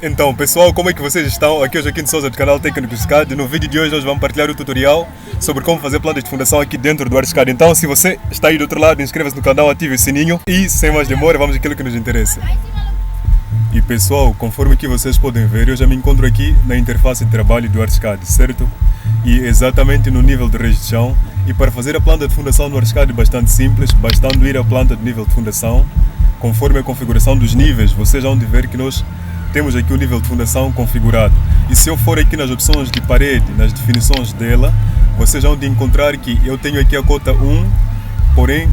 Então pessoal, como é que vocês estão? Aqui é o Joaquim de Souza do canal Técnicos SCAD. No vídeo de hoje nós vamos partilhar o tutorial sobre como fazer plantas de fundação aqui dentro do ArchiCAD. Então se você está aí do outro lado, inscreva-se no canal, ative o sininho e sem mais demora vamos àquilo que nos interessa. E pessoal, conforme que vocês podem ver, eu já me encontro aqui na interface de trabalho do ArchiCAD, certo? E exatamente no nível de região. E para fazer a planta de fundação no ArchiCAD é bastante simples, bastando ir à planta de nível de fundação. Conforme a configuração dos níveis, vocês vão ver que nós temos aqui o nível de fundação configurado. E se eu for aqui nas opções de parede, nas definições dela, vocês vão encontrar que eu tenho aqui a cota 1, porém,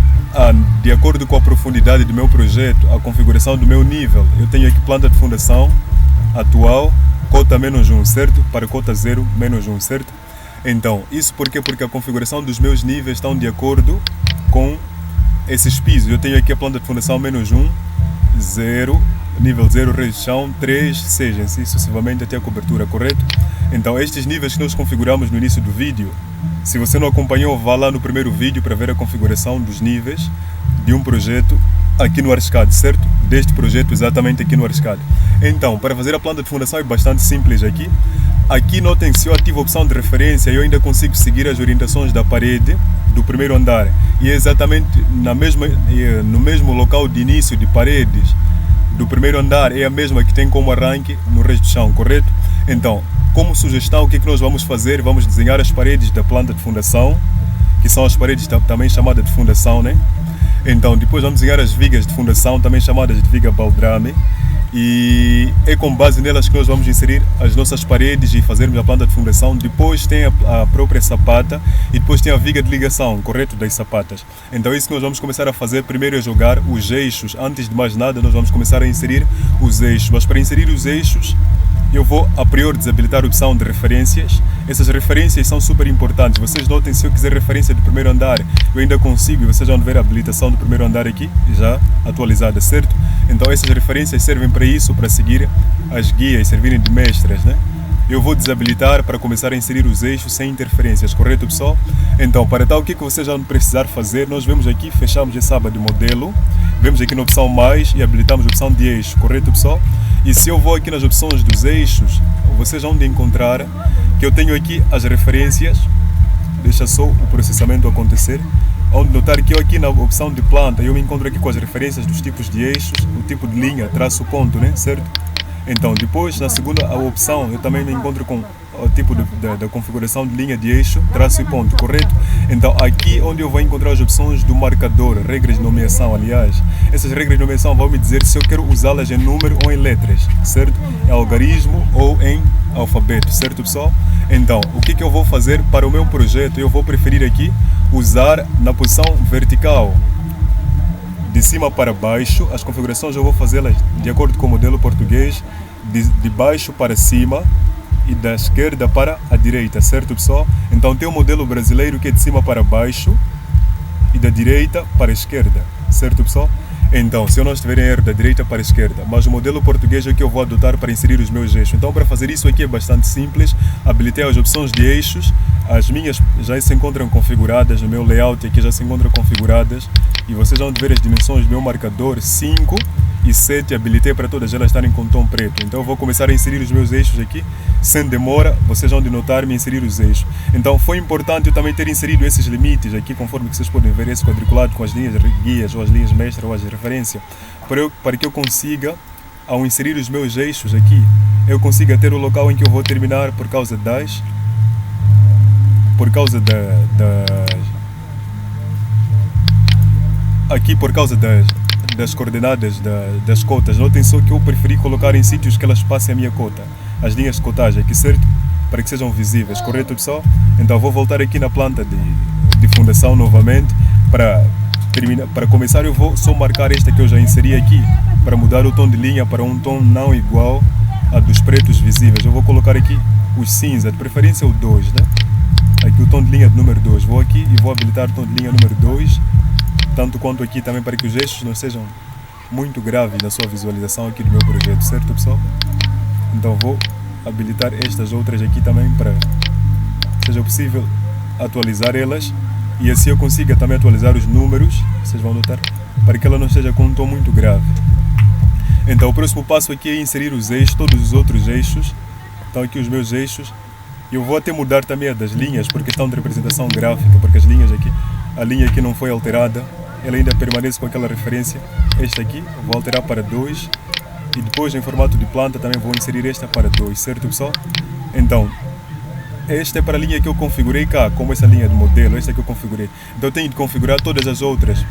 de acordo com a profundidade do meu projeto, a configuração do meu nível, eu tenho aqui planta de fundação atual, cota -1, certo? Para cota 0, -1, certo? Então, isso por quê? Porque a configuração dos meus níveis estão de acordo com esses pisos. Eu tenho aqui a planta de fundação -1, 0, nível 0, região 3, seja assim sucessivamente até a cobertura, correto? Então estes níveis que nós configuramos no início do vídeo, se você não acompanhou, vá lá no primeiro vídeo para ver a configuração dos níveis de um projeto aqui no ArchiCAD, certo? Deste projeto exatamente aqui no ArchiCAD. Então, para fazer a planta de fundação é bastante simples aqui. Aqui notem, se eu ativo a opção de referência, eu ainda consigo seguir as orientações da parede do primeiro andar. E é exatamente no mesmo local de início de paredes do primeiro andar, é a mesma que tem como arranque no resto do chão, correto? Então, como sugestão, o que é que nós vamos fazer? Vamos desenhar as paredes da planta de fundação, que são as paredes também chamadas de fundação, né? Então, depois vamos desenhar as vigas de fundação, também chamadas de viga baldrame. E é com base nelas que nós vamos inserir as nossas paredes e fazermos a planta de fundação. Depois tem a própria sapata e depois tem a viga de ligação, correto, das sapatas. Então é isso que nós vamos começar a fazer. Primeiro é jogar os eixos. Antes de mais nada nós vamos começar a inserir os eixos. Mas para inserir os eixos eu vou a priori desabilitar a opção de referências. Essas referências são super importantes. Vocês notem, se eu quiser referência do primeiro andar, eu ainda consigo, e vocês vão ver a habilitação do primeiro andar aqui, já atualizada, certo? Então essas referências servem para isso, para seguir as guias, servirem de mestras, né? Eu vou desabilitar para começar a inserir os eixos sem interferências, correto pessoal? Então, para tal, o que vocês vão precisar fazer? Nós vemos aqui, fechamos essa aba de modelo, vemos aqui na opção mais e habilitamos a opção de eixo, correto pessoal? E se eu vou aqui nas opções dos eixos, vocês vão encontrar que eu tenho aqui as referências, deixa só o processamento acontecer, onde notar que eu aqui na opção de planta, eu me encontro aqui com as referências dos tipos de eixos, o tipo de linha, traço, ponto, né? Certo? Então, depois, na segunda opção, eu também me encontro com o tipo da configuração de linha de eixo, traço e ponto, correto? Então, aqui onde eu vou encontrar as opções do marcador, regras de nomeação, aliás. Essas regras de nomeação vão me dizer se eu quero usá-las em número ou em letras, certo? Em algarismo ou em alfabeto, certo pessoal? Então, o que eu vou fazer para o meu projeto? Eu vou preferir aqui usar na posição vertical, de cima para baixo. As configurações eu vou fazê-las de acordo com o modelo português, de baixo para cima e da esquerda para a direita, certo pessoal? Então tem o modelo brasileiro que é de cima para baixo e da direita para a esquerda, certo pessoal? Então, se eu não estiver em erro, da direita para a esquerda, mas o modelo português é o que eu vou adotar para inserir os meus eixos. Então, para fazer isso aqui é bastante simples. Habilitei as opções de eixos, as minhas já se encontram configuradas, no meu layout aqui já se encontram configuradas, e vocês vão ver as dimensões do meu marcador 5 e 7, habilitei para todas elas estarem com tom preto. Então eu vou começar a inserir os meus eixos aqui, sem demora, vocês vão notar-me inserir os eixos. Então foi importante eu também ter inserido esses limites aqui, conforme vocês podem ver, esse quadriculado com as linhas guias, ou as linhas mestras, ou as referências, para que eu consiga, ao inserir os meus eixos aqui, eu consiga ter o local em que eu vou terminar por causa das coordenadas das cotas. Notem só que eu preferi colocar em sítios que elas passem a minha cota, as linhas de cotagem aqui, certo? Para que sejam visíveis, correto pessoal? Então vou voltar aqui na planta de fundação novamente. Para começar eu vou só marcar esta que eu já inseri aqui, para mudar o tom de linha para um tom não igual a dos pretos visíveis. Eu vou colocar aqui os cinza, de preferência o 2, né? Aqui o tom de linha de número 2, vou aqui e vou habilitar o tom de linha número 2, tanto quanto aqui também, para que os eixos não sejam muito graves na sua visualização aqui do meu projeto, certo pessoal? Então vou habilitar estas outras aqui também, para que seja possível atualizar elas, e assim eu consiga também atualizar os números, vocês vão notar, para que ela não esteja com um tom muito grave. Então o próximo passo aqui é inserir os eixos, todos os outros eixos. Estão aqui os meus eixos. Eu vou até mudar também a das linhas por questão de representação gráfica, porque as linhas aqui, a linha aqui não foi alterada, ela ainda permanece com aquela referência. Esta aqui eu vou alterar para 2 e depois em formato de planta também vou inserir esta para 2, certo pessoal? Então, esta é para a linha que eu configurei cá, como essa linha de modelo, esta que eu configurei. Então eu tenho de configurar todas as outras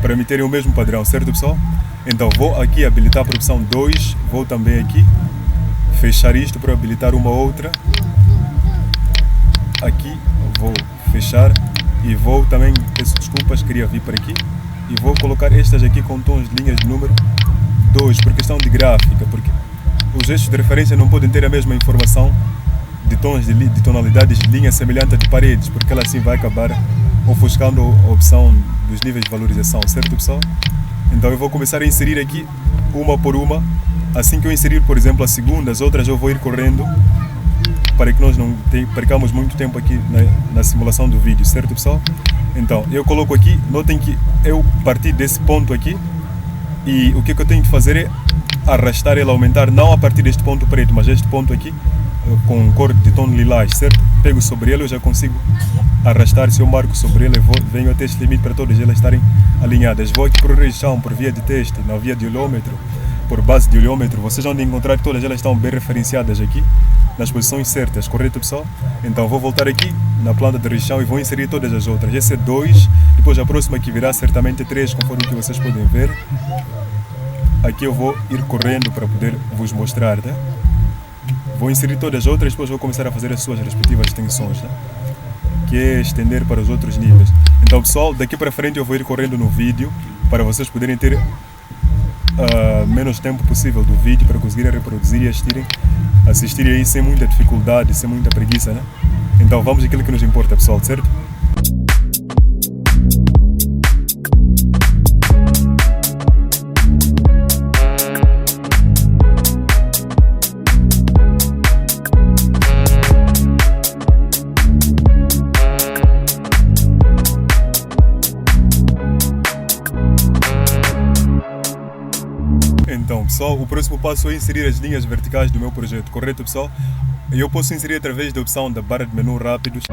para me terem o mesmo padrão, certo pessoal? Então vou aqui habilitar para a opção 2, vou também aqui fechar isto para habilitar uma outra. Aqui vou fechar e vou também, peço desculpas, queria vir para aqui e vou colocar estas aqui com tons de linhas de número 2 por questão de gráfica, porque os eixos de referência não podem ter a mesma informação de tons de tonalidades de linha semelhante a de paredes, porque ela assim vai acabar ofuscando a opção dos níveis de valorização, certo pessoal? Então eu vou começar a inserir aqui uma por uma. Assim que eu inserir, por exemplo, a segunda, as outras eu vou ir correndo para que nós não percamos muito tempo aqui na simulação do vídeo, certo pessoal? Então, eu coloco aqui, notem que eu parti desse ponto aqui e o que eu tenho de fazer é arrastar ele, aumentar, não a partir deste ponto preto, mas este ponto aqui, com cor de tom lilás, certo? Pego sobre ele, eu já consigo arrastar, se eu marco sobre ele, venho até este limite para todas elas estarem alinhadas. Vou aqui por região, por via de teste, na via de olhômetro, por base de olhômetro, vocês vão encontrar que todas elas estão bem referenciadas aqui, nas posições certas, correto pessoal? Então vou voltar aqui na planta de região e vou inserir todas as outras. Esse é 2, depois a próxima que virá certamente 3, conforme o que vocês podem ver. Aqui eu vou ir correndo para poder vos mostrar, tá? Vou inserir todas as outras, depois vou começar a fazer as suas respectivas extensões, tá? Que é estender para os outros níveis. Então pessoal, daqui para frente eu vou ir correndo no vídeo para vocês poderem ter menos tempo possível do vídeo para conseguirem reproduzir e assistirem aí sem muita dificuldade, sem muita preguiça, né? Então vamos àquilo que nos importa, pessoal, certo? Então pessoal, o próximo passo é inserir as linhas verticais do meu projeto, correto pessoal? Eu posso inserir através da opção da barra de menu rápidos,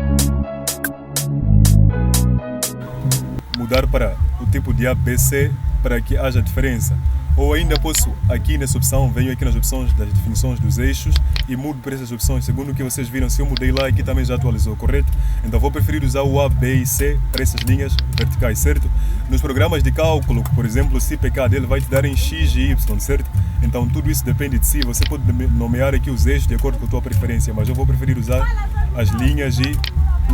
mudar para o tipo de ABC para que haja diferença. Ou ainda posso, aqui nessa opção, venho aqui nas opções das definições dos eixos e mudo para essas opções. Segundo o que vocês viram, se eu mudei lá, aqui também já atualizou, correto? Então vou preferir usar o A, B e C para essas linhas verticais, certo? Nos programas de cálculo, por exemplo, o CPK dele vai te dar em X e Y, certo? Então tudo isso depende de si. Você pode nomear aqui os eixos de acordo com a tua preferência, mas eu vou preferir usar as linhas e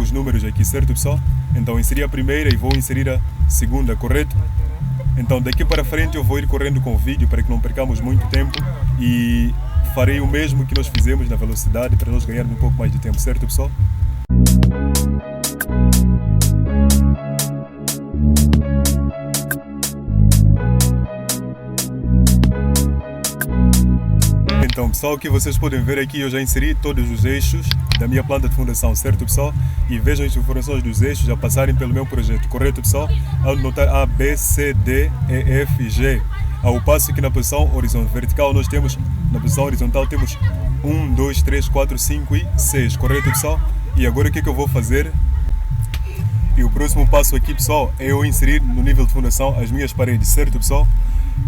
os números aqui, certo pessoal? Então inseri a primeira e vou inserir a segunda, correto? Então daqui para frente eu vou ir correndo com o vídeo para que não percamos muito tempo e farei o mesmo que nós fizemos na velocidade para nós ganharmos um pouco mais de tempo, certo pessoal? Então pessoal, o que vocês podem ver aqui, eu já inseri todos os eixos da minha planta de fundação, certo pessoal? E vejam as informações dos eixos a passarem pelo meu projeto, correto pessoal? Ao notar A, B, C, D, E, F, G. Ao passo que na posição vertical nós temos, na posição horizontal temos 1, 2, 3, 4, 5 e 6, correto pessoal? E agora o que eu vou fazer? E o próximo passo aqui pessoal é eu inserir no nível de fundação as minhas paredes, certo pessoal?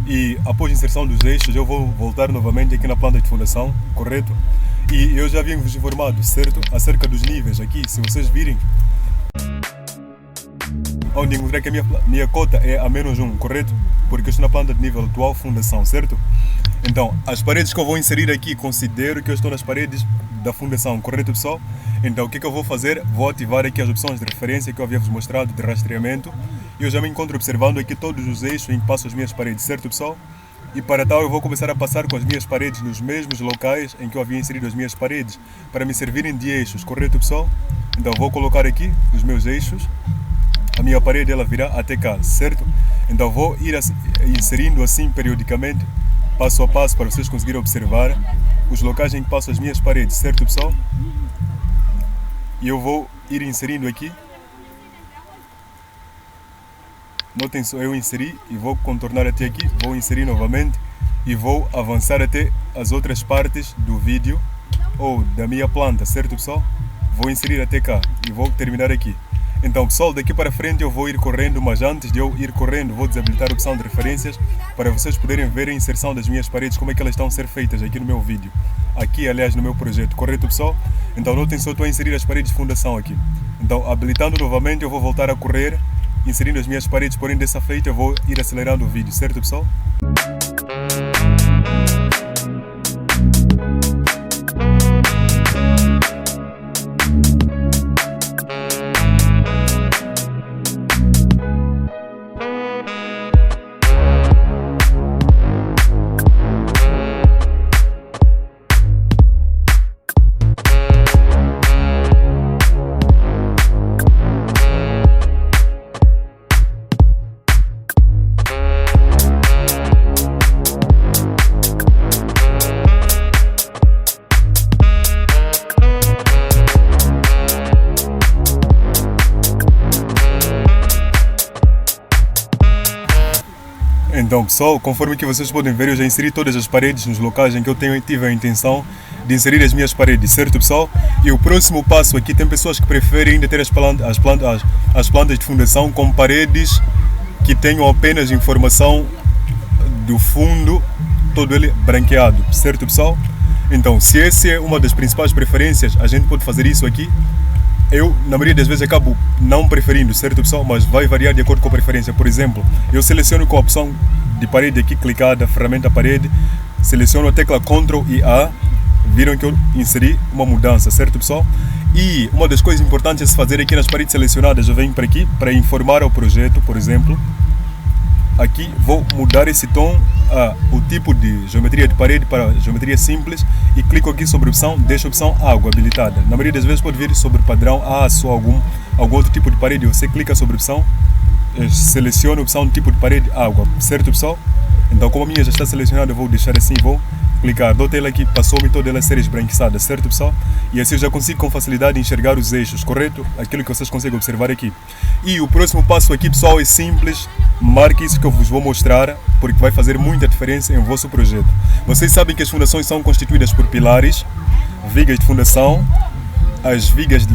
E após a inserção dos eixos eu vou voltar novamente aqui na planta de fundação, correto? E eu já havia vos informado, certo? Acerca dos níveis aqui, se vocês virem, onde encontrei que a minha cota é a -1, correto? Porque eu estou na planta de nível atual fundação, certo? Então, as paredes que eu vou inserir aqui, considero que eu estou nas paredes da fundação, correto pessoal? Então o que eu vou fazer? Vou ativar aqui as opções de referência que eu havia vos mostrado de rastreamento. E eu já me encontro observando aqui todos os eixos em que passo as minhas paredes, certo pessoal? E para tal eu vou começar a passar com as minhas paredes nos mesmos locais em que eu havia inserido as minhas paredes, para me servirem de eixos, correto pessoal? Então vou colocar aqui os meus eixos, a minha parede ela virá até cá, certo? Então vou ir inserindo assim periodicamente, passo a passo, para vocês conseguirem observar os locais em que passo as minhas paredes, certo pessoal? E eu vou ir inserindo aqui. Notem só, eu inseri e vou contornar até aqui, vou inserir novamente e vou avançar até as outras partes do vídeo ou da minha planta, certo pessoal? Vou inserir até cá e vou terminar aqui. Então pessoal, daqui para frente eu vou ir correndo, mas antes de eu ir correndo vou desabilitar a opção de referências para vocês poderem ver a inserção das minhas paredes, como é que elas estão a ser feitas aqui no meu vídeo. Aqui, aliás, no meu projeto, correto pessoal? Então notem só, estou a inserir as paredes de fundação aqui. Então, habilitando novamente, eu vou voltar a correr, inserindo as minhas paredes, porém dessa feita eu vou ir acelerando o vídeo, certo pessoal? Então pessoal, conforme que vocês podem ver, eu já inseri todas as paredes nos locais em que eu tive a intenção de inserir as minhas paredes, certo pessoal? E o próximo passo aqui, tem pessoas que preferem ainda ter as plantas de fundação com paredes que tenham apenas informação do fundo, todo ele branqueado, certo pessoal? Então, se essa é uma das principais preferências, a gente pode fazer isso aqui. Eu, na maioria das vezes, acabo não preferindo, certo pessoal? Mas vai variar de acordo com a preferência. Por exemplo, eu seleciono com a opção de parede aqui clicada, ferramenta parede, seleciono a tecla Ctrl e A, viram que eu inseri uma mudança, certo pessoal? E uma das coisas importantes a se fazer aqui nas paredes selecionadas, eu venho para aqui para informar ao projeto, por exemplo. Aqui vou mudar esse tom, o tipo de geometria de parede para geometria simples e clico aqui sobre a opção, deixo a opção água habilitada. Na maioria das vezes pode vir sobre padrão, só algum outro tipo de parede, você clica sobre a opção, seleciona a opção de tipo de parede água, certo pessoal? Então como a minha já está selecionada, eu vou deixar assim, vou clicar, dou ela aqui, passou-me toda ela a ser esbranquiçada, certo pessoal? E assim eu já consigo com facilidade enxergar os eixos, correto? Aquilo que vocês conseguem observar aqui. E o próximo passo aqui pessoal é simples, marque isso que eu vos vou mostrar, porque vai fazer muita diferença em vosso projeto. Vocês sabem que as fundações são constituídas por pilares, vigas de fundação, as vigas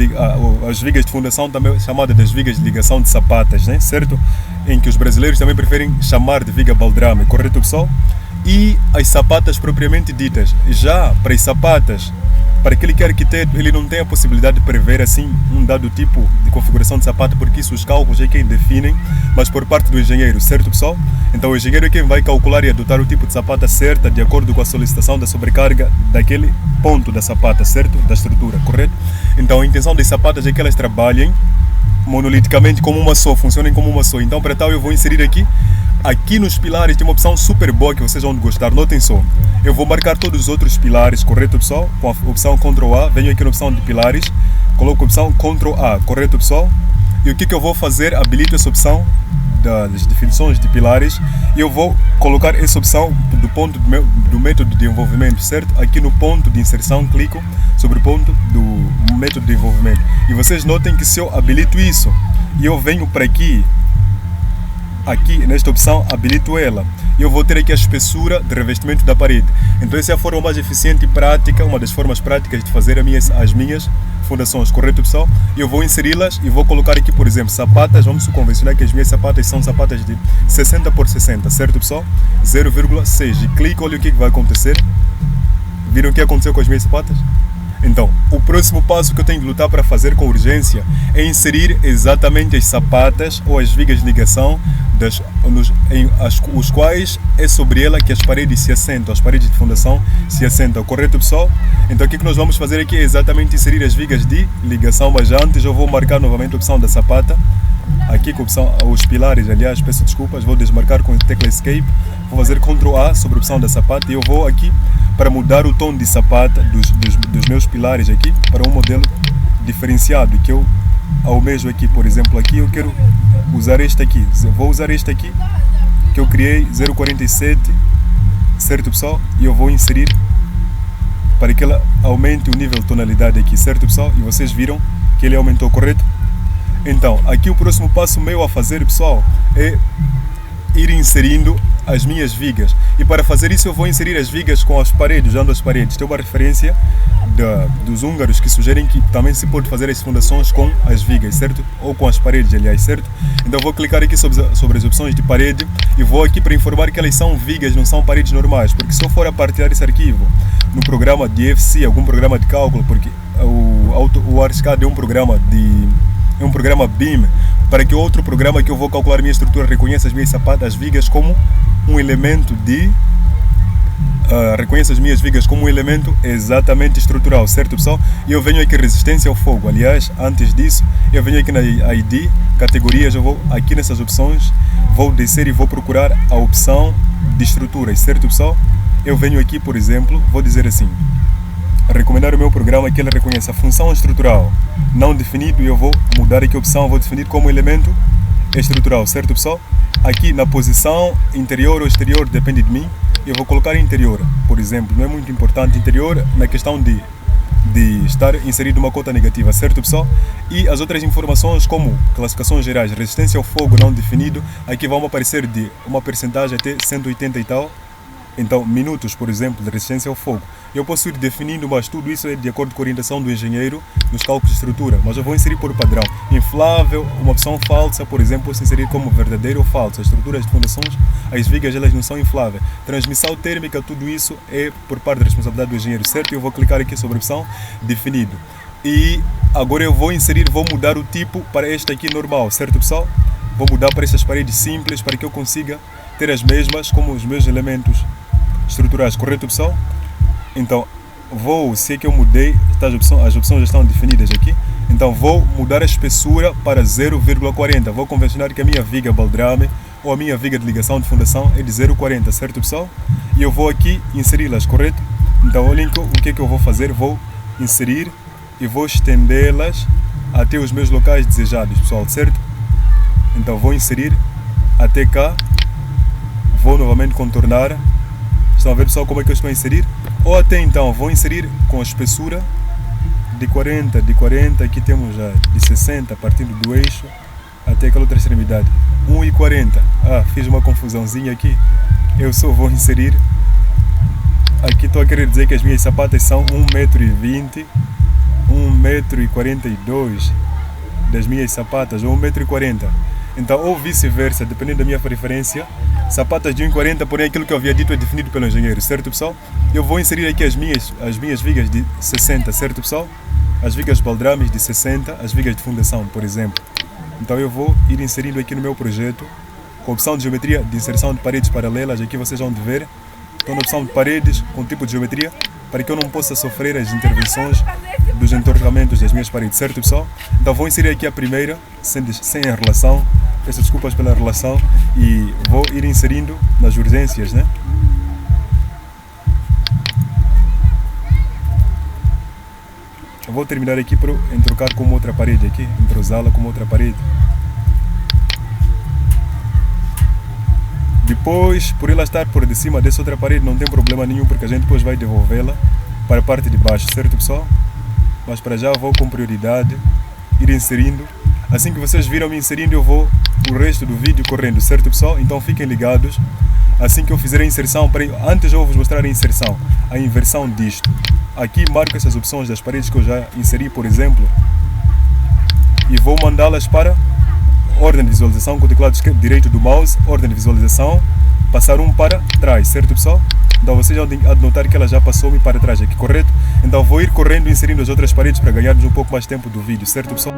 de fundação também chamadas das vigas de ligação de sapatas, né? Certo? Em que os brasileiros também preferem chamar de viga baldrame, correto pessoal? E as sapatas propriamente ditas. Já para as sapatas, para aquele que é arquiteto, ele não tem a possibilidade de prever assim um dado tipo de configuração de sapata, porque isso os cálculos é quem definem, mas por parte do engenheiro, certo pessoal? Então o engenheiro é quem vai calcular e adotar o tipo de sapata certa de acordo com a solicitação da sobrecarga daquele ponto da sapata, certo? Da estrutura, correto? Então a intenção das sapatas é que elas trabalhem monoliticamente como uma só, funcionem como uma só. Então para tal eu vou inserir aqui nos pilares tem uma opção super boa que vocês vão gostar, notem só. Eu vou marcar todos os outros pilares, correto pessoal? Com a opção Ctrl A, venho aqui na opção de pilares, coloco a opção Ctrl A, correto pessoal? E o que eu vou fazer? Habilito essa opção das definições de pilares e eu vou colocar essa opção do ponto do método de envolvimento, certo? Aqui no ponto de inserção, clico sobre o ponto do método de envolvimento. E vocês notem que se eu habilito isso e eu venho para aqui nesta opção, habilito ela, e eu vou ter aqui a espessura de revestimento da parede. Então essa é a forma mais eficiente e prática, uma das formas práticas de fazer as minhas fundações, correto pessoal? E eu vou inseri-las e vou colocar aqui, por exemplo, sapatas, vamos convencionar que as minhas sapatas são sapatas de 60 por 60, certo pessoal? 0,6 e clico, olha o que vai acontecer. Viram o que aconteceu com as minhas sapatas? Então, o próximo passo que eu tenho de lutar para fazer com urgência é inserir exatamente as sapatas ou as vigas de ligação os quais é sobre ela que as paredes se assentam, as paredes de fundação se assentam, correto pessoal? Então o que nós vamos fazer aqui é exatamente inserir as vigas de ligação, mas antes eu vou marcar novamente a opção da sapata, aqui com a opção, os pilares, aliás, peço desculpas, vou desmarcar com a tecla Escape, vou fazer Ctrl A sobre a opção da sapata e eu vou aqui para mudar o tom de sapata dos meus pilares aqui para um modelo diferenciado que eu almejo aqui. Por exemplo, aqui eu quero usar este aqui, eu vou usar este aqui que eu criei 0,47, certo pessoal? E eu vou inserir para que ela aumente o nível de tonalidade aqui, certo pessoal? E vocês viram que ele aumentou, correto? Então, aqui o próximo passo meu a fazer, pessoal, é ir inserindo as minhas vigas. E para fazer isso eu vou inserir as vigas com as paredes, usando as paredes. Tem uma referência dos húngaros que sugerem que também se pode fazer as fundações com as vigas, certo? Ou com as paredes, aliás, certo? Então vou clicar aqui sobre as opções de parede e vou aqui para informar que elas são vigas, não são paredes normais, porque se eu for a partilhar esse arquivo no programa de FC, algum programa de cálculo, porque o ArchiCAD é um programa BIM, para que outro programa que eu vou calcular a minha estrutura reconheça as minhas sapatas, as vigas como um elemento reconheça as minhas vigas como um elemento exatamente estrutural, certo pessoal? E eu venho aqui resistência ao fogo. Aliás, antes disso, eu venho aqui na ID, categorias, eu vou aqui nessas opções, vou descer e vou procurar a opção de estruturas, certo pessoal? Eu venho aqui, por exemplo, vou dizer assim, recomendar o meu programa que ele reconheça a função estrutural não definido, e eu vou mudar aqui a opção, vou definir como elemento estrutural, certo pessoal? Aqui na posição interior ou exterior, depende de mim, eu vou colocar interior, por exemplo, não é muito importante interior na questão de estar inserido uma cota negativa, certo pessoal? E as outras informações como classificações gerais, resistência ao fogo não definido, aqui vão aparecer de uma percentagem até 180 e tal. Então, minutos, por exemplo, de resistência ao fogo. Eu posso ir definindo, mas tudo isso é de acordo com a orientação do engenheiro nos cálculos de estrutura. Mas eu vou inserir por padrão. Inflável, uma opção falsa, por exemplo, posso inserir como verdadeiro ou falso. As estruturas de fundações, as vigas, elas não são infláveis. Transmissão térmica, tudo isso é por parte da responsabilidade do engenheiro, certo? Eu vou clicar aqui sobre a opção definido. E agora eu vou mudar o tipo para este aqui normal, certo pessoal? Vou mudar para estas paredes simples para que eu consiga ter as mesmas como os meus elementos estruturais, correto pessoal? Então se é que eu mudei, as opções já estão definidas aqui, então vou mudar a espessura para 0,40, vou convencionar que a minha viga baldrame ou a minha viga de ligação de fundação é de 0,40, certo pessoal? E eu vou aqui inseri-las, correto? Então olhem o que é que eu vou fazer, vou inserir e vou estendê-las até os meus locais desejados, pessoal, certo? Então vou inserir até cá, vou novamente contornar. Estão a ver pessoal como é que eu estou a inserir? Ou até então vou inserir com a espessura de 40, aqui temos já de 60 partindo do eixo até aquela outra extremidade, 1,40. Fiz uma confusãozinha aqui, eu só vou inserir, aqui estou a querer dizer que as minhas sapatas são 1,20 m, 1,42 m das minhas sapatas, ou 1,40 m. Então, ou vice-versa, dependendo da minha preferência, sapatas de 1,40 m, porém aquilo que eu havia dito é definido pelo engenheiro, certo pessoal? Eu vou inserir aqui as minhas vigas de 60, certo pessoal? As vigas baldrames de 60, as vigas de fundação, por exemplo. Então eu vou ir inserindo aqui no meu projeto, com a opção de geometria de inserção de paredes paralelas, aqui vocês vão ver, estou na opção de paredes, com tipo de geometria, para que eu não possa sofrer as intervenções dos entortamentos das minhas paredes, certo pessoal? Então vou inserir aqui a primeira, sem a relação, peço desculpas pela relação, e vou ir inserindo nas urgências, né? Eu vou terminar aqui para entrocar com outra parede aqui, entrosá-la com outra parede. Depois, por ela estar por de cima dessa outra parede, não tem problema nenhum, porque a gente depois vai devolvê-la para a parte de baixo, certo pessoal? Mas para já vou com prioridade ir inserindo. Assim que vocês viram me inserindo, eu vou o resto do vídeo correndo, certo pessoal? Então fiquem ligados. Assim que eu fizer a inserção, antes eu vou vos mostrar a inserção, a inversão disto. Aqui marco essas opções das paredes que eu já inseri, por exemplo, e vou mandá-las para ordem de visualização com o teclado direito do mouse, ordem de visualização, passar um para trás, certo pessoal? Então vocês já têm de notar que ela já passou-me para trás aqui, correto? Então vou ir correndo e inserindo as outras paredes para ganharmos um pouco mais tempo do vídeo, certo pessoal?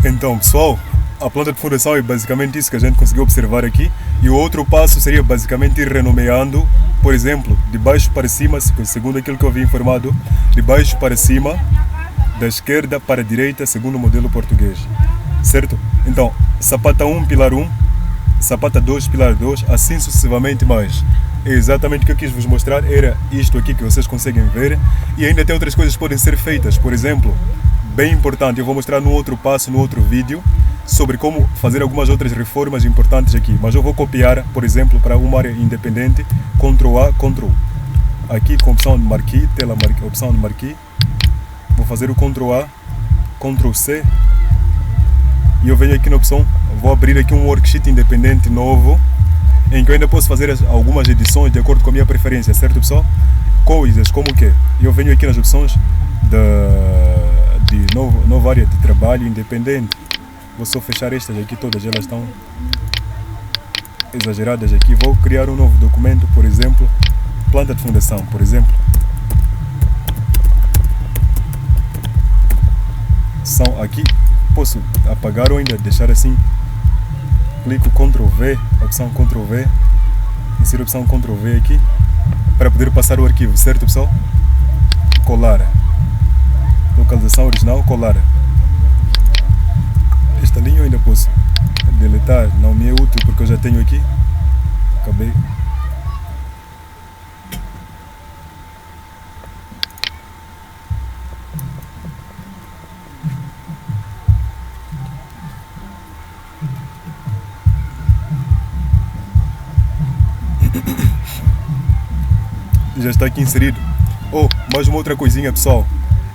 Então, pessoal, a planta de fundação é basicamente isso que a gente conseguiu observar aqui. E o outro passo seria basicamente ir renomeando, por exemplo, de baixo para cima, segundo aquilo que eu vi informado, de baixo para cima, da esquerda para a direita, segundo o modelo português. Certo? Então, sapata 1, pilar 1, sapata 2, pilar 2, assim sucessivamente mais. É exatamente o que eu quis vos mostrar, era isto aqui que vocês conseguem ver. E ainda tem outras coisas que podem ser feitas, por exemplo, bem importante, eu vou mostrar no outro passo, no outro vídeo, sobre como fazer algumas outras reformas importantes aqui. Mas eu vou copiar, por exemplo, para uma área independente, Ctrl A, Ctrl. Aqui com opção de marquee, tela marquee, opção de marquee, vou fazer o Ctrl A, Ctrl C, e eu venho aqui na opção, vou abrir aqui um worksheet independente novo, em que eu ainda posso fazer algumas edições de acordo com a minha preferência, certo pessoal? Coisas como o quê? Eu venho aqui nas opções de nova área de trabalho independente. Vou só fechar estas aqui, todas elas estão exageradas aqui. Vou criar um novo documento, por exemplo, planta de fundação, por exemplo. São aqui, posso apagar ou ainda deixar assim. Clico Ctrl V, opção Ctrl V, inserir a opção Ctrl V aqui, para poder passar o arquivo, certo pessoal? Colar. Localização original, colar. Esta linha eu ainda posso deletar, não me é útil porque eu já tenho aqui. Acabei. Já está aqui inserido. Mais uma outra coisinha pessoal,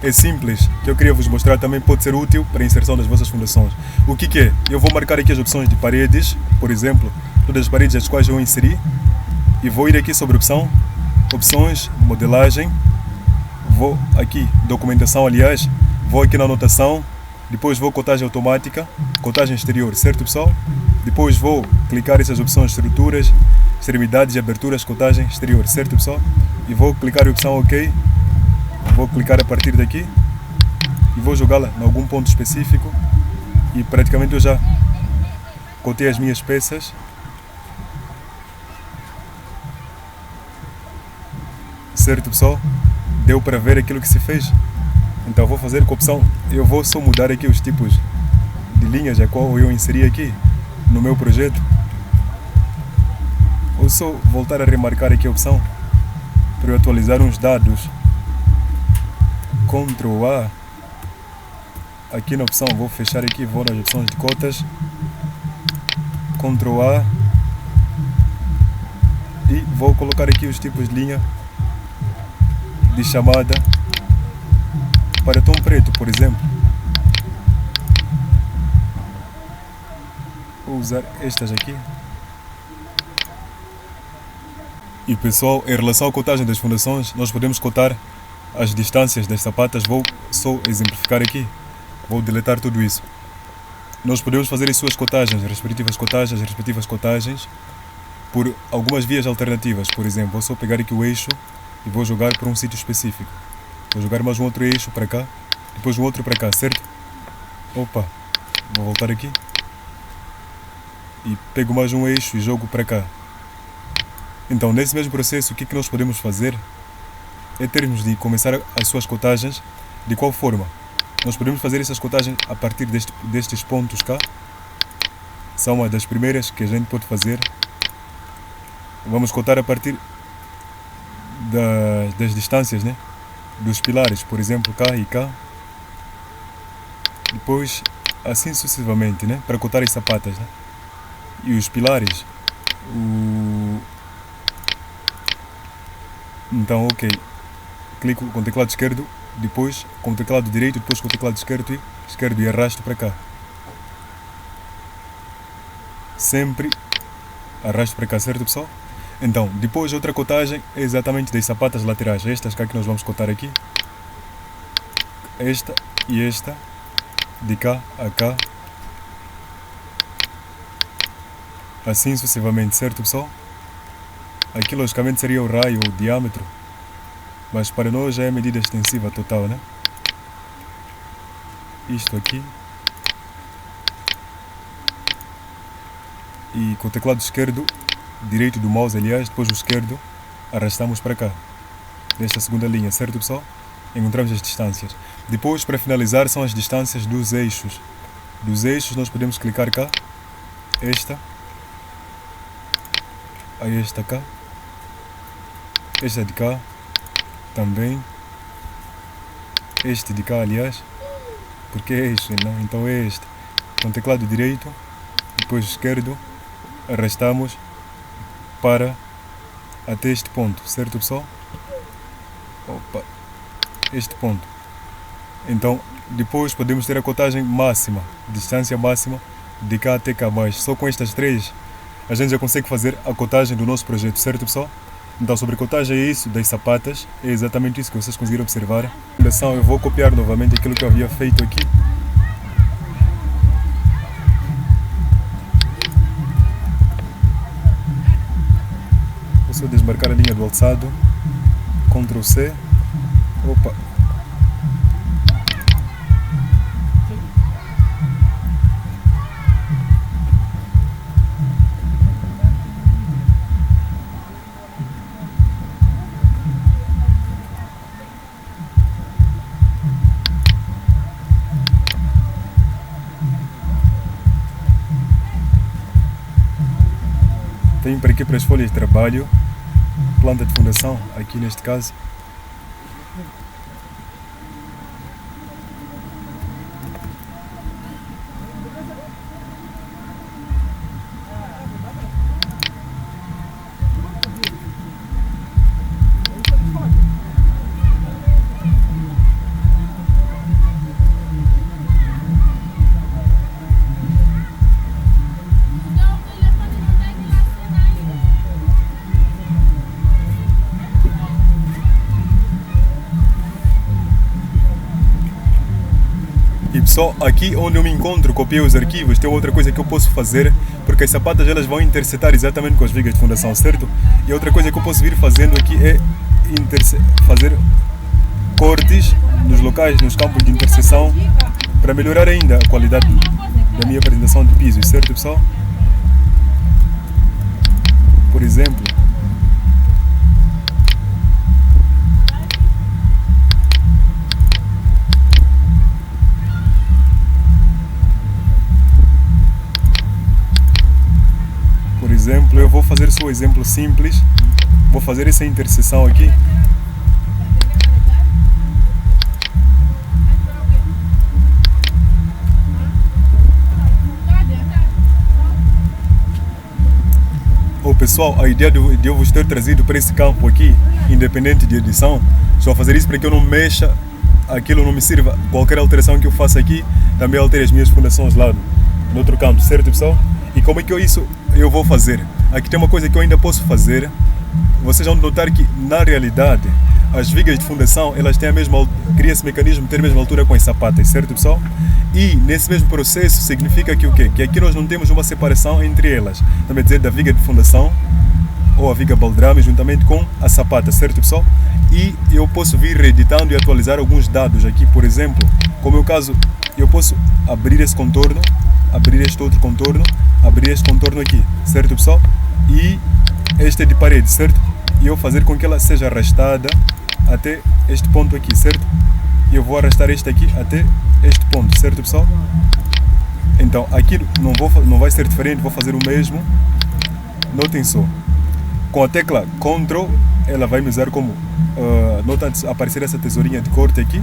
é simples, que eu queria vos mostrar, também pode ser útil para a inserção das vossas fundações. O que é? Eu vou marcar aqui as opções de paredes, por exemplo, todas as paredes as quais eu inseri, e vou ir aqui sobre opção, opções, modelagem, vou aqui, documentação aliás, vou aqui na anotação, depois vou cotagem automática, cotagem exterior, certo pessoal? Depois vou clicar essas opções, estruturas, extremidades e aberturas, cotagem exterior, certo pessoal? E vou clicar a opção OK, vou clicar a partir daqui e vou jogá-la em algum ponto específico e praticamente eu já cotei as minhas peças. Certo pessoal? Deu para ver aquilo que se fez. Então vou fazer com a opção, eu vou só mudar aqui os tipos de linhas a qual eu inseri aqui no meu projeto. Vou só voltar a remarcar aqui a opção para eu atualizar uns dados. Ctrl A, aqui na opção, vou fechar aqui, vou nas opções de cotas, Ctrl A, e vou colocar aqui os tipos de linha de chamada para tom preto, por exemplo. Vou usar estas aqui. E pessoal, em relação à cotagem das fundações, nós podemos cotar as distâncias das sapatas. Vou só exemplificar aqui, vou deletar tudo isso. Nós podemos fazer as suas cotagens, respectivas cotagens, por algumas vias alternativas. Por exemplo, vou só pegar aqui o eixo e vou jogar para um sítio específico. Vou jogar mais um outro eixo para cá, depois um outro para cá, certo? Opa, vou voltar aqui e pego mais um eixo e jogo para cá. Então, nesse mesmo processo, o que nós podemos fazer é termos de começar as suas cotagens. De qual forma? Nós podemos fazer essas cotagens a partir destes pontos cá. São uma das primeiras que a gente pode fazer. Vamos cotar a partir das distâncias, né? Dos pilares, por exemplo, cá e cá. Depois, assim sucessivamente, né? Para cotar as sapatas, né? E os pilares. Então, ok. Clico com o teclado esquerdo, depois com o teclado direito, depois com o teclado esquerdo e arrasto para cá. Sempre arrasto para cá, certo pessoal? Então, depois outra cotagem é exatamente das sapatas laterais. Estas cá que nós vamos cotar aqui. Esta e esta. De cá a cá. Assim sucessivamente, certo pessoal? Aqui logicamente seria o raio ou o diâmetro, mas para nós já é medida extensiva total, né? Isto aqui, e com o teclado esquerdo, direito do mouse aliás, depois o esquerdo, arrastamos para cá, nesta segunda linha, certo pessoal? Encontramos as distâncias. Depois, para finalizar, são as distâncias dos eixos. Dos eixos nós podemos clicar cá, esta, aí esta cá, esta de cá, também, este de cá aliás, porque é eixo, não? Então é este. Com o teclado direito, depois esquerdo, arrastamos para até este ponto, certo pessoal? Opa, este ponto. Então depois podemos ter a cotagem máxima, distância máxima de cá até cá abaixo. Só com estas três a gente já consegue fazer a cotagem do nosso projeto, certo pessoal? Então sobre cotagem é isso, das sapatas, é exatamente isso que vocês conseguiram observar. Eu vou copiar novamente aquilo que eu havia feito aqui. Vou só desmarcar a linha do alçado, Ctrl C, opa. Tenho para aqui para as folhas de trabalho, planta de fundação, aqui neste caso. E pessoal, aqui onde eu me encontro, copiei os arquivos, tem outra coisa que eu posso fazer, porque as sapatas elas vão intersetar exatamente com as vigas de fundação, certo? E outra coisa que eu posso vir fazendo aqui é fazer cortes nos locais, nos campos de interseção, para melhorar ainda a qualidade da minha apresentação de pisos, certo pessoal? Por exemplo, eu vou fazer só um exemplo simples, vou fazer essa interseção aqui. Pessoal, a ideia de eu vos ter trazido para esse campo aqui, independente de edição, só fazer isso para que eu não mexa, aquilo não me sirva, qualquer alteração que eu faça aqui, também altere as minhas fundações lá no outro canto, certo pessoal? E como é que eu vou fazer? Aqui tem uma coisa que eu ainda posso fazer, vocês vão notar que na realidade as vigas de fundação, elas têm a mesma, cria esse mecanismo de ter a mesma altura com as sapatas, certo pessoal? E nesse mesmo processo significa que o quê? Que aqui nós não temos uma separação entre elas, também dizer da viga de fundação ou a viga baldrame juntamente com a sapata, certo pessoal? E eu posso vir reeditando e atualizar alguns dados aqui, por exemplo, como é o caso, eu posso abrir esse contorno, abrir este outro contorno, abrir este contorno aqui, certo pessoal? E este é de parede, certo? E eu fazer com que ela seja arrastada até este ponto aqui, certo? E eu vou arrastar este aqui até este ponto, certo pessoal? Então aqui não vai ser diferente, vou fazer o mesmo. Notem só, com a tecla Ctrl, ela vai me usar como nota aparecer essa tesourinha de corte aqui.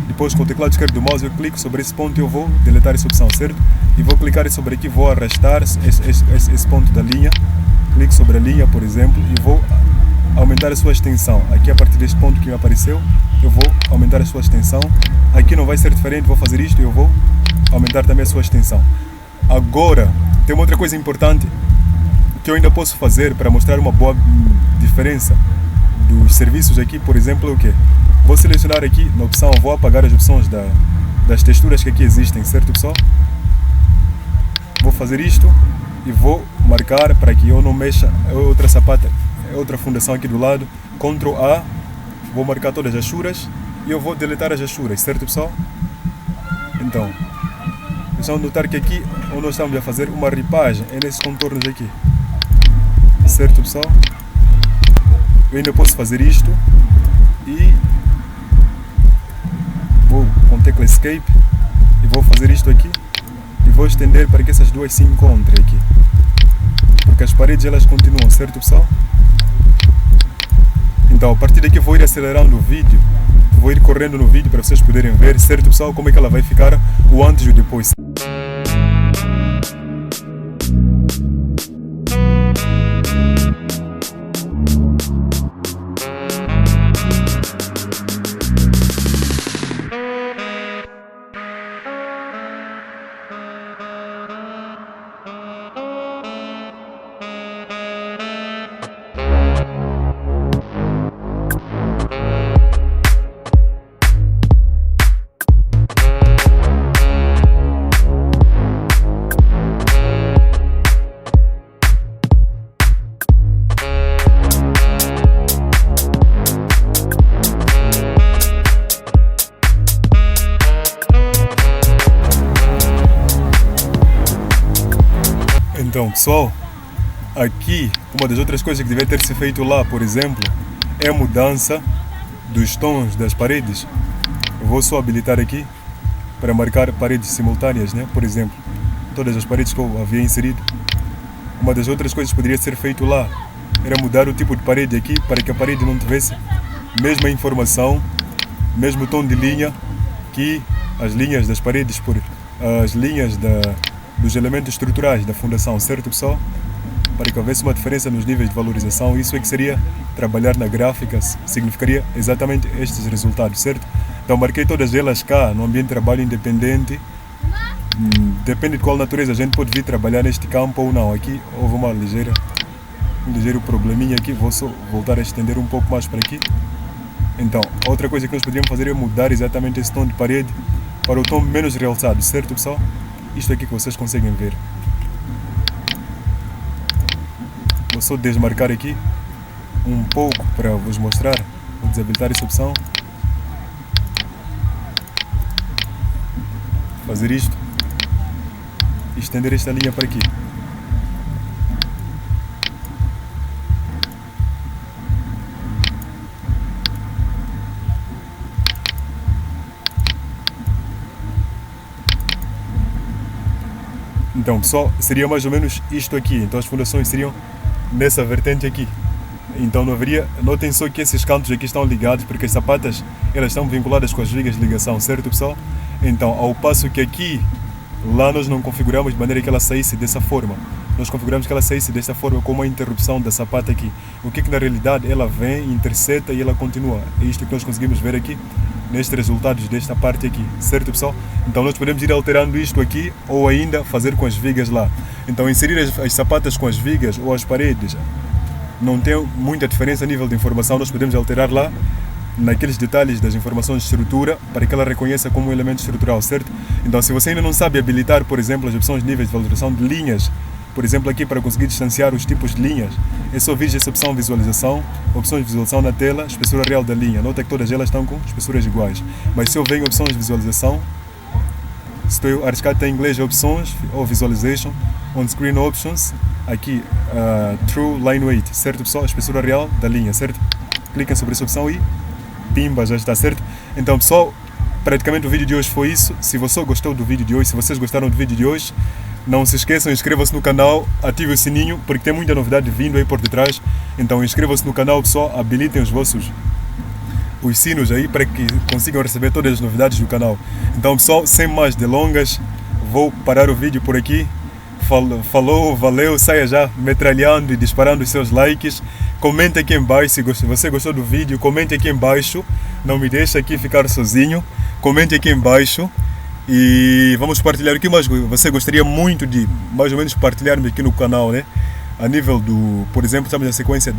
Depois com o teclado esquerdo do mouse eu clico sobre esse ponto e eu vou deletar essa opção, certo? E vou clicar sobre aqui, vou arrastar esse ponto da linha. Clico sobre a linha, por exemplo, e vou aumentar a sua extensão. Aqui a partir deste ponto que me apareceu, eu vou aumentar a sua extensão. Aqui não vai ser diferente, vou fazer isto e eu vou aumentar também a sua extensão. Agora, tem uma outra coisa importante que eu ainda posso fazer para mostrar uma boa diferença dos serviços aqui, por exemplo, é o quê? Vou selecionar aqui na opção, vou apagar as opções das texturas que aqui existem, certo pessoal? Vou fazer isto e vou marcar para que eu não mexa outra sapata, outra fundação aqui do lado. Ctrl A, vou marcar todas as churas e eu vou deletar as achuras, certo pessoal? Então, Vocês vão notar que aqui onde nós estamos a fazer uma ripagem é nesses contornos aqui. Certo, pessoal? Eu ainda posso fazer isto e vou com tecla Escape e vou fazer isto aqui e vou estender para que essas duas se encontrem aqui, porque as paredes elas continuam, certo, pessoal? Então a partir daqui vou ir acelerando o vídeo, vou ir correndo no vídeo para vocês poderem ver, certo, pessoal, como é que ela vai ficar o antes e o depois. Então, pessoal, aqui uma das outras coisas que devia ter se feito lá, por exemplo, é a mudança dos tons das paredes. Eu vou só habilitar aqui para marcar paredes simultâneas, né? Por exemplo, todas as paredes que eu havia inserido. Uma das outras coisas que poderia ser feito lá era mudar o tipo de parede aqui para que a parede não tivesse mesma informação, mesmo tom de linha que as linhas das paredes, por as linhas dos elementos estruturais da fundação, certo, pessoal? Para que houvesse uma diferença nos níveis de valorização. Isso é que seria trabalhar na gráfica, significaria exatamente estes resultados, certo? Então marquei todas elas cá no ambiente de trabalho independente. Depende de qual natureza a gente pode vir trabalhar neste campo ou não. Aqui houve um ligeiro probleminha aqui, vou só voltar a estender um pouco mais para aqui. Então, outra coisa que nós poderíamos fazer é mudar exatamente esse tom de parede para o tom menos realçado, certo, pessoal? Isto aqui que vocês conseguem ver. Vou só desmarcar aqui um pouco para vos mostrar. Vou desabilitar essa opção. Fazer isto. E estender esta linha para aqui. Então, pessoal, seria mais ou menos isto aqui. Então as fundações seriam nessa vertente aqui. Então não haveria... Notem só que esses cantos aqui estão ligados porque as sapatas elas estão vinculadas com as vigas de ligação, certo, pessoal? Então, ao passo que aqui, lá nós não configuramos de maneira que ela saísse dessa forma. Nós configuramos que ela saísse dessa forma com uma interrupção da sapata aqui. O que na realidade ela vem, intercepta e ela continua. É isto que nós conseguimos ver aqui nestes resultados desta parte aqui, certo, pessoal? Então nós podemos ir alterando isto aqui ou ainda fazer com as vigas lá. Então inserir as sapatas com as vigas ou as paredes não tem muita diferença a nível de informação. Nós podemos alterar lá naqueles detalhes das informações de estrutura para que ela reconheça como um elemento estrutural, certo? Então se você ainda não sabe habilitar, por exemplo, as opções de níveis de valorização de linhas, por exemplo aqui para conseguir distanciar os tipos de linhas, é só vir essa opção visualização, opções de visualização na tela, espessura real da linha. Nota que todas elas estão com espessuras iguais. Mas se eu venho em opções de visualização, estou a arriscar até em inglês opções ou visualization, on screen options, aqui true line weight, certo, pessoal? Espessura real da linha, certo? Cliquem sobre essa opção e pimba, já está, certo? Então, pessoal, praticamente o vídeo de hoje foi isso. Se você gostou do vídeo de hoje, se vocês gostaram do vídeo de hoje, não se esqueçam, inscrevam-se no canal, ativem o sininho, porque tem muita novidade vindo aí por detrás. Então inscrevam-se no canal, pessoal, habilitem os sinos aí para que consigam receber todas as novidades do canal. Então, pessoal, sem mais delongas, vou parar o vídeo por aqui. Falou, valeu, saia já metralhando e disparando os seus likes. Comente aqui embaixo se você gostou do vídeo, comente aqui embaixo. Não me deixe aqui ficar sozinho. Comente aqui embaixo. E vamos partilhar o que mais você gostaria muito de mais ou menos partilharmos aqui no canal, né? A nível do, por exemplo, estamos na sequência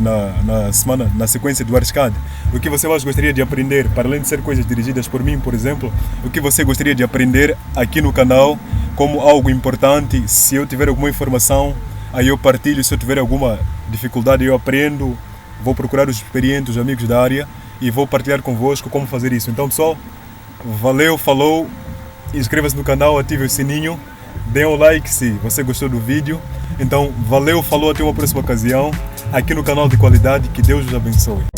na sequência do ArchiCAD. O que você mais gostaria de aprender, para além de ser coisas dirigidas por mim, por exemplo, o que você gostaria de aprender aqui no canal como algo importante? Se eu tiver alguma informação, aí eu partilho. Se eu tiver alguma dificuldade, eu aprendo, vou procurar os experientes, os amigos da área e vou partilhar convosco como fazer isso. Então, pessoal, valeu, falou inscreva-se no canal, ative o sininho, dê um like se você gostou do vídeo. Então, valeu, falou, até uma próxima ocasião, aqui no canal de qualidade, que Deus os abençoe.